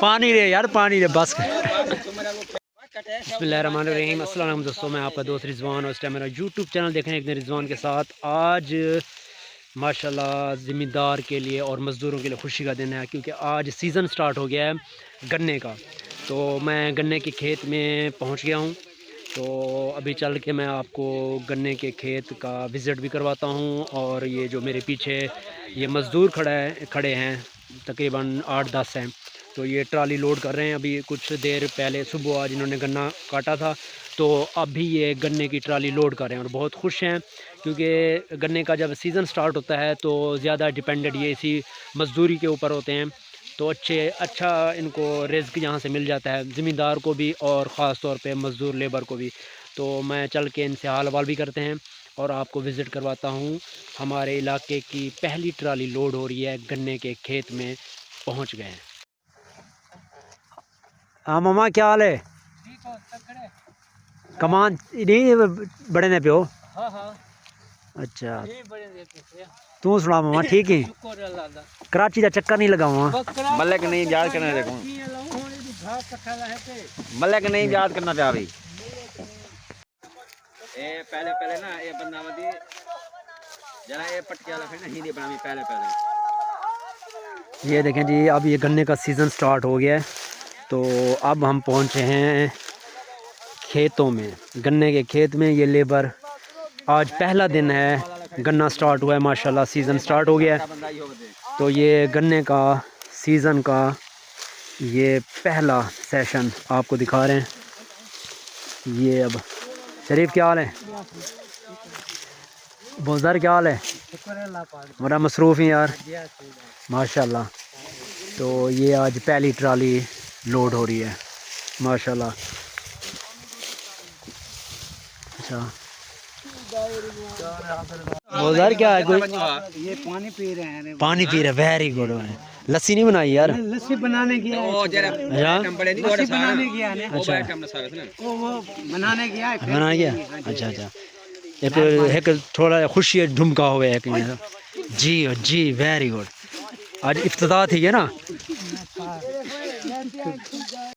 पानी रे यार, पानी रे बस। बिस्मिल्लाहिर्रहमानिर्रहीम। अस्सलाम वालेकुम दोस्तों, मैं आपका दोस्त रिजवान और इस टाइम मेरा यूट्यूब चैनल देख रहे हैं एक दिन रिजवान के साथ। आज माशाल्लाह ज़मींदार के लिए और मज़दूरों के लिए खुशी का दिन है, क्योंकि आज सीज़न स्टार्ट हो गया है गन्ने का। तो मैं गन्ने के खेत में पहुंच गया हूं। तो अभी चल के मैं आपको गन्ने के खेत का विज़िट भी करवाता हूं। और ये जो मेरे पीछे ये मज़दूर खड़े हैं, तकरीबन 8-10 हैं। तो ये ट्राली लोड कर रहे हैं। अभी कुछ देर पहले सुबह आज इन्होंने गन्ना काटा था, तो अभी ये गन्ने की ट्राली लोड कर रहे हैं और बहुत खुश हैं, क्योंकि गन्ने का जब सीज़न स्टार्ट होता है तो ज़्यादा डिपेंडेंट ये इसी मज़दूरी के ऊपर होते हैं। तो अच्छा इनको रिज़्क यहाँ से मिल जाता है, ज़मींदार को भी और ख़ास तौर पे मज़दूर लेबर को भी। तो मैं चल के इनसे हाल हवाल भी करते हैं और आपको विज़िट करवाता हूँ। हमारे इलाके की पहली ट्राली लोड हो रही है, गन्ने के खेत में पहुँच गए हैं। हाँ मामा, क्या हाल है? कमान नहीं बड़े ने प्यो। हाँ हाँ। अच्छा, तू सुना मामा, ठीक है? कराची का चक्कर नहीं लगा वहाँ? मल्ले के नहीं याद करना, देखो मल्ले के नहीं याद करना चाह रही। ए पहले ना ये बंदा मदी जरा ये पटकिया लगे ना हिंदी बना पहले। ये देखें जी, अब ये गन्ने का सीज़न स्टार्ट हो गया है। तो अब हम पहुँचे हैं खेतों में, गन्ने के खेत में। ये लेबर, आज पहला दिन है, गन्ना स्टार्ट हुआ है माशाल्लाह, सीज़न स्टार्ट हो गया है। तो ये गन्ने का सीज़न का ये पहला सेशन आपको दिखा रहे हैं। ये अब शरीफ क्या हाल है? बोजर क्या हाल है? बड़ा मसरूफ़ है यार माशाल्लाह। तो ये आज पहली ट्राली लोड हो रही है माशाल्लाह। अच्छा, बोजर क्या है? कोई ये पानी पी रहे हैं। पानी पी रहे, वेरी गुड। लस्सी नहीं बनाई यार? लस्सी बनाने की है। लस्सी बनाने की है। अच्छा, वो बनाने की है। बना गया। अच्छा अच्छा, एक थोड़ा खुशी ढुमका हुआ है जी जी, वेरी गुड। आज इफ्तिताह थी है ना,